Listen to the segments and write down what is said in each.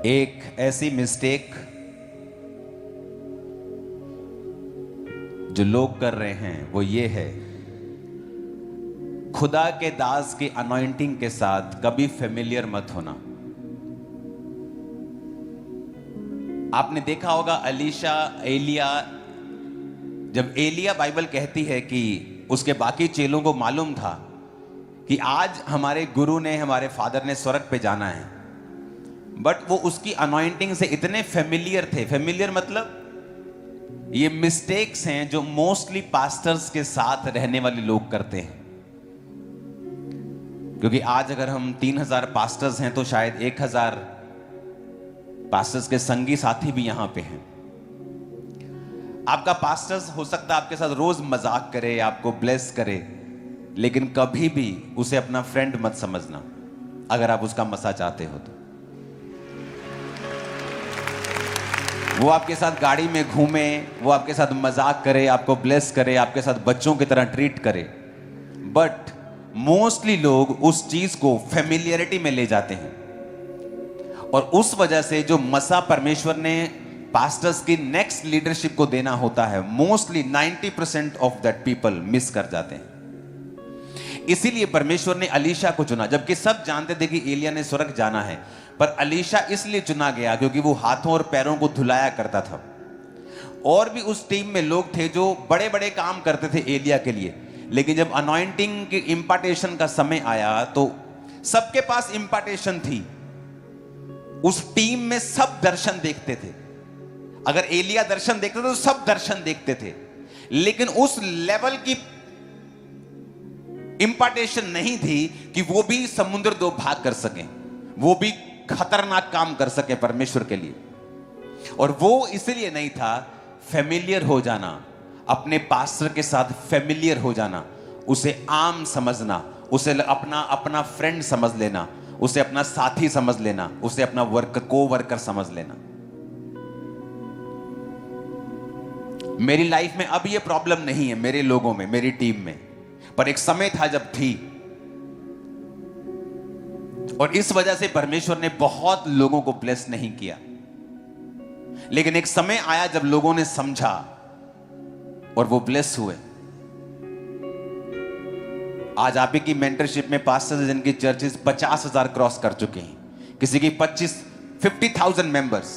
एक ऐसी मिस्टेक जो लोग कर रहे हैं वो ये है, खुदा के दास की अनॉइंटिंग के साथ कभी फेमिलियर मत होना। आपने देखा होगा अलीशा, एलिया, जब एलिया बाइबल कहती है कि उसके बाकी चेलों को मालूम था कि आज हमारे गुरु ने, हमारे फादर ने स्वर्ग पे जाना है, बट वो उसकी अनॉइंटिंग से इतने फेमिलियर थे। फेमिलियर मतलब ये मिस्टेक्स हैं जो मोस्टली पास्टर्स के साथ रहने वाले लोग करते हैं। क्योंकि आज अगर हम 3000 पास्टर्स हैं तो शायद 1000 पास्टर्स के संगी साथी भी यहां पे हैं। आपका पास्टर्स हो सकता है आपके साथ रोज मजाक करे, आपको ब्लेस करे, लेकिन कभी भी उसे अपना फ्रेंड मत समझना अगर आप उसका मसा चाहते हो तो। वो आपके साथ गाड़ी में घूमे, वो आपके साथ मजाक करे, आपको ब्लेस करे, आपके साथ बच्चों की तरह ट्रीट करे, बट मोस्टली लोग उस चीज को फेमिलियरिटी में ले जाते हैं। और उस वजह से जो मसा परमेश्वर ने पास्टर्स की नेक्स्ट लीडरशिप को देना होता है, mostly 90% of that people miss कर जाते हैं। इसीलिए परमेश्वर ने अलीशा को चुना, जबकि सब जानते थे कि एलिया ने स्वर्ग जाना है, पर अलीशा इसलिए चुना गया क्योंकि वो हाथों और पैरों को धुलाया करता था। और भी उस टीम में लोग थे जो बड़े बड़े काम करते थे एलिया के लिए, लेकिन जब अनॉइंटिंग की इंपार्टेशन का समय आया तो सबके पास इंपार्टेशन थी। उस टीम में सब दर्शन देखते थे। अगर एलिया दर्शन देखते थे तो सब दर्शन देखते थे, लेकिन उस लेवल की इंपार्टेशन नहीं थी कि वो भी समुद्र दो भाग कर सकें, वो भी खतरनाक काम कर सके परमेश्वर के लिए। और वो इसलिए नहीं था, फेमिलियर हो जाना, अपने पास्टर के साथ फेमिलियर हो जाना, उसे आम समझना, उसे अपना अपना फ्रेंड समझ लेना, उसे अपना साथी समझ लेना, उसे अपना को वर्कर समझ लेना। मेरी लाइफ में अब ये प्रॉब्लम नहीं है, मेरे लोगों में, मेरी टीम में, पर एक समय था जब थी। और इस वजह से परमेश्वर ने बहुत लोगों को ब्लेस नहीं किया। लेकिन एक समय आया जब लोगों ने समझा और वो ब्लेस हुए। आज आप ही की मेंटरशिप में पास्टर्स जिनकी चर्चेस 50,000 क्रॉस कर चुके हैं, किसी की 50,000 मेंबर्स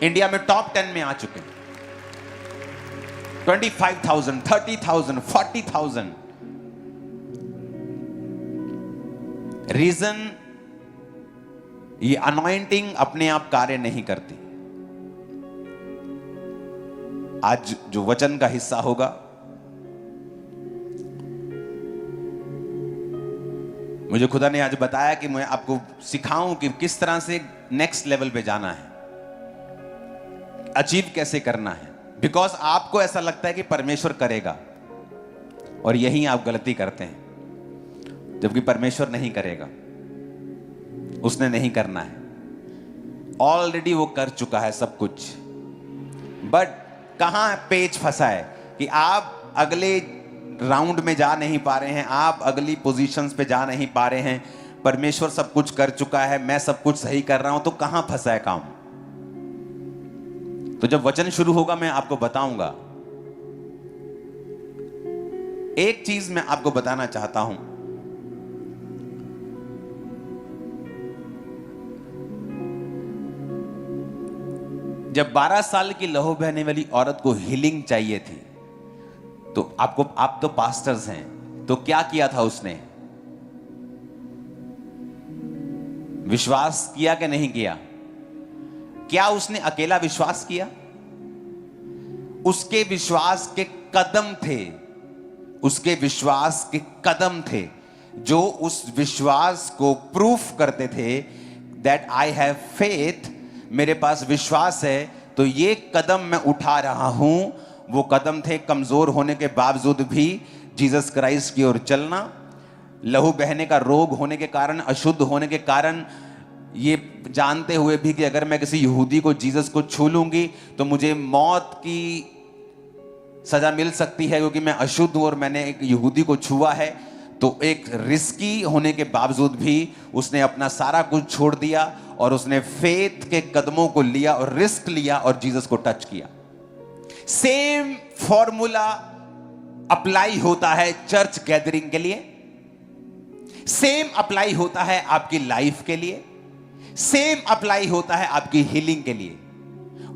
इंडिया में टॉप 10 में आ चुके हैं, 25,000, 30,000, 40,000। रीजन, ये अनॉइंटिंग अपने आप कार्य नहीं करती। आज जो वचन का हिस्सा होगा, मुझे खुदा ने आज बताया कि मैं आपको सिखाऊं कि किस तरह से नेक्स्ट लेवल पे जाना है, अचीव कैसे करना है। बिकॉज आपको ऐसा लगता है कि परमेश्वर करेगा, और यही आप गलती करते हैं, जबकि परमेश्वर नहीं करेगा, उसने नहीं करना है। ऑलरेडी वो कर चुका है सब कुछ। बट कहां पेच फंसा है कि आप अगले राउंड में जा नहीं पा रहे हैं, आप अगली पोजीशंस पे जा नहीं पा रहे हैं। परमेश्वर सब कुछ कर चुका है, मैं सब कुछ सही कर रहा हूं, तो कहां फंसा है काम? तो जब वचन शुरू होगा मैं आपको बताऊंगा। एक चीज मैं आपको बताना चाहता हूं, जब 12 साल की लहू बहने वाली औरत को हीलिंग चाहिए थी, तो आप तो पास्टर्स हैं, तो क्या किया था उसने? विश्वास किया कि नहीं किया? क्या उसने अकेला विश्वास किया? उसके विश्वास के कदम थे, उसके विश्वास के कदम थे जो उस विश्वास को प्रूफ करते थे दैट आई हैव फेथ, मेरे पास विश्वास है तो ये कदम मैं उठा रहा हूं। वो कदम थे कमजोर होने के बावजूद भी जीसस क्राइस्ट की ओर चलना, लहू बहने का रोग होने के कारण, अशुद्ध होने के कारण, ये जानते हुए भी कि अगर मैं किसी यहूदी को, जीसस को छू लूंगी तो मुझे मौत की सजा मिल सकती है क्योंकि मैं अशुद्ध हूं और मैंने एक यहूदी को छुआ है। तो एक रिस्की होने के बावजूद भी उसने अपना सारा कुछ छोड़ दिया और उसने फेथ के कदमों को लिया और रिस्क लिया और जीसस को टच किया। सेम फॉर्मूला अप्लाई होता है चर्च गैदरिंग के लिए, सेम अप्लाई होता है आपकी लाइफ के लिए, सेम अप्लाई होता है आपकी हीलिंग के लिए।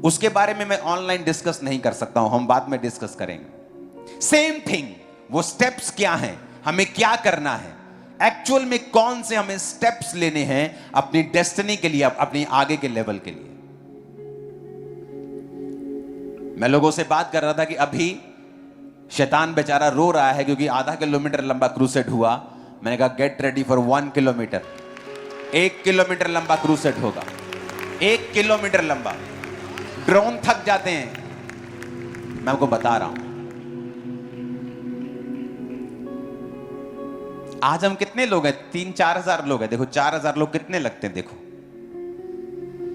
उसके बारे में मैं ऑनलाइन डिस्कस नहीं कर सकता हूं, हम बाद में डिस्कस करेंगे। सेम थिंग, वो स्टेप्स क्या हैं, हमें क्या करना है, एक्चुअल में कौन से हमें स्टेप्स लेने हैं अपनी डेस्टिनी के लिए, अपनी आगे के लेवल के लिए। मैं लोगों से बात कर रहा था कि अभी शैतान बेचारा रो रहा है क्योंकि आधा किलोमीटर लंबा क्रूसेड हुआ। मैंने कहा get ready for 1 kilometre. 1 kilometre लंबा क्रूसेड होगा, 1 किलोमीटर लंबा। ड्रोन थक जाते हैं, मैं आपको बता रहा हूं। आज हम कितने लोग हैं? 3-4 हजार लोग हैं। देखो 4 हजार लोग कितने लगते हैं, देखो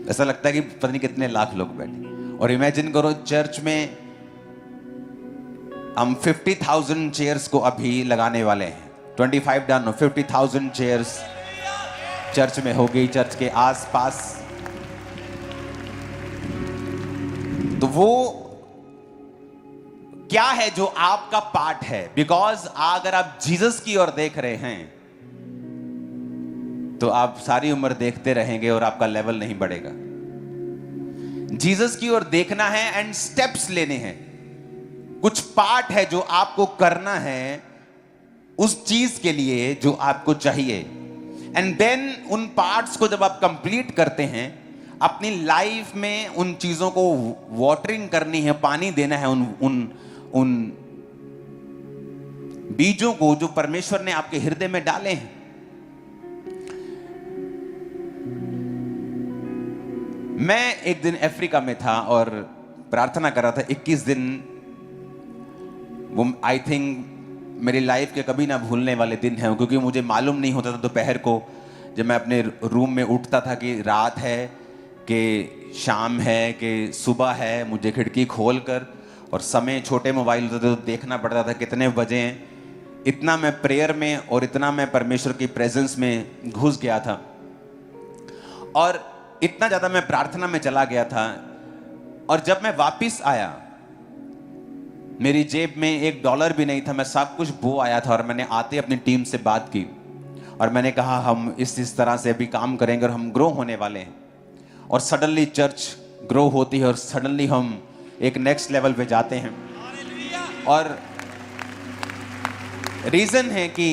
ऐसा लगता है कि पता नहीं कितने लाख लोग बैठे। और इमेजिन करो चर्च में हम 50,000 चेयर्स को अभी लगाने वाले हैं। 25 डन हो, 50,000 चेयर्स चर्च में होगी, चर्च के आसपास। तो वो क्या है जो आपका पार्ट है? बिकॉज अगर आप जीसस की ओर देख रहे हैं तो आप सारी उम्र देखते रहेंगे और आपका लेवल नहीं बढ़ेगा। जीसस की ओर देखना है एंड स्टेप्स लेने हैं। कुछ पार्ट है जो आपको करना है उस चीज के लिए जो आपको चाहिए, एंड देन उन पार्ट्स को जब आप कंप्लीट करते हैं, अपनी लाइफ में उन चीजों को वाटरिंग करनी है, पानी देना है उन बीजों को जो परमेश्वर ने आपके हृदय में डाले हैं। मैं एक दिन अफ्रीका में था और प्रार्थना कर रहा था 21 दिन। वो आई थिंक मेरी लाइफ के कभी ना भूलने वाले दिन हैं, क्योंकि मुझे मालूम नहीं होता था दोपहर को जब मैं अपने रूम में उठता था कि रात है कि शाम है कि सुबह है। मुझे खिड़की खोल कर, और समय छोटे मोबाइल होते थे तो देखना पड़ता था कितने बजे हैं। इतना मैं प्रेयर में और इतना मैं परमेश्वर की प्रेजेंस में घुस गया था और इतना ज़्यादा मैं प्रार्थना में चला गया था। और जब मैं वापस आया, मेरी जेब में $1 भी नहीं था। मैं सब कुछ बो आया था और मैंने आते अपनी टीम से बात की और मैंने कहा हम इस तरह से अभी काम करेंगे और हम ग्रो होने वाले हैं। और सडनली चर्च ग्रो होती है और सडनली हम एक नेक्स्ट लेवल पे जाते हैं। और रीजन है कि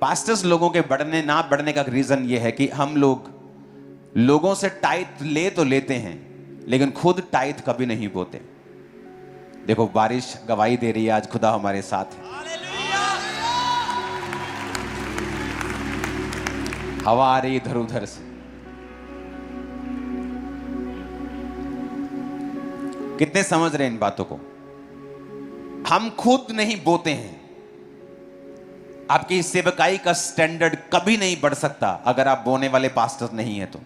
पास्टर्स लोगों के बढ़ने ना बढ़ने का रीजन ये है कि हम लोगों से टाइथ ले तो लेते हैं लेकिन खुद टाइथ कभी नहीं बोते। देखो बारिश गवाही दे रही है, आज खुदा हमारे साथ है। हवा आ रही इधर उधर से। कितने समझ रहे हैं इन बातों को? हम खुद नहीं बोते हैं। आपकी सेवकाई का स्टैंडर्ड कभी नहीं बढ़ सकता अगर आप बोने वाले पास्टर नहीं है। तो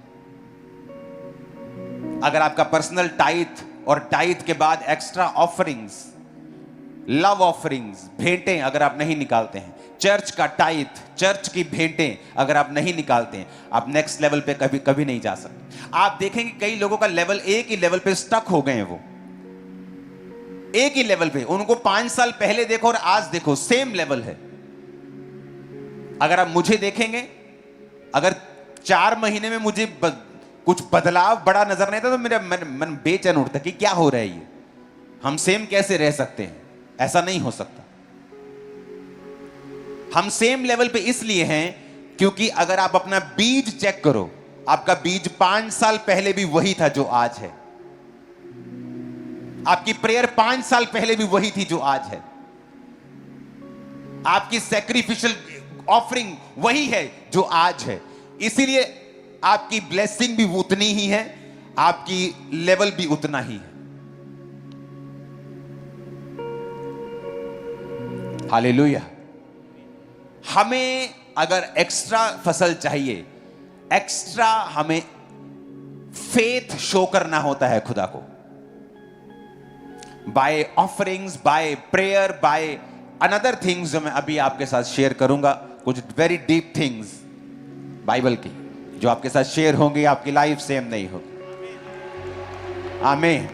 अगर आपका पर्सनल टाइथ और टाइथ के बाद एक्स्ट्रा ऑफरिंग्स, लव ऑफरिंग्स, भेंटें अगर आप नहीं निकालते हैं, चर्च का टाइथ, चर्च की भेंटें अगर आप नहीं निकालते हैं, आप नेक्स्ट लेवल पे कभी कभी नहीं जा सकते। आप देखेंगे कई लोगों का लेवल एक ही लेवल पे स्टक हो गए हैं। वो एक ही लेवल पे, उनको 5 साल पहले देखो और आज देखो सेम लेवल है। अगर आप मुझे देखेंगे, अगर 4 महीने में मुझे कुछ बदलाव बड़ा नजर नहीं था तो मेरा मन बेचैन उठता कि क्या हो रहा है, ये हम सेम कैसे रह सकते हैं? ऐसा नहीं हो सकता। हम सेम लेवल पे इसलिए हैं क्योंकि अगर आप अपना बीज चेक करो, आपका बीज 5 साल पहले भी वही था जो आज है। आपकी प्रेयर 5 साल पहले भी वही थी जो आज है। आपकी सैक्रिफिशियल ऑफरिंग वही है जो आज है। इसीलिए आपकी ब्लेसिंग भी उतनी ही है, आपकी लेवल भी उतना ही है। हालेलुया। हमें अगर एक्स्ट्रा फसल चाहिए, एक्स्ट्रा हमें फेथ शो करना होता है खुदा को, by offerings, by prayer, by another things जो मैं अभी आपके साथ शेयर करूंगा, कुछ वेरी डीप थिंग्स बाइबल की, जो आपके साथ शेयर होंगी, आपकी लाइफ सेम नहीं होगी। आमीन।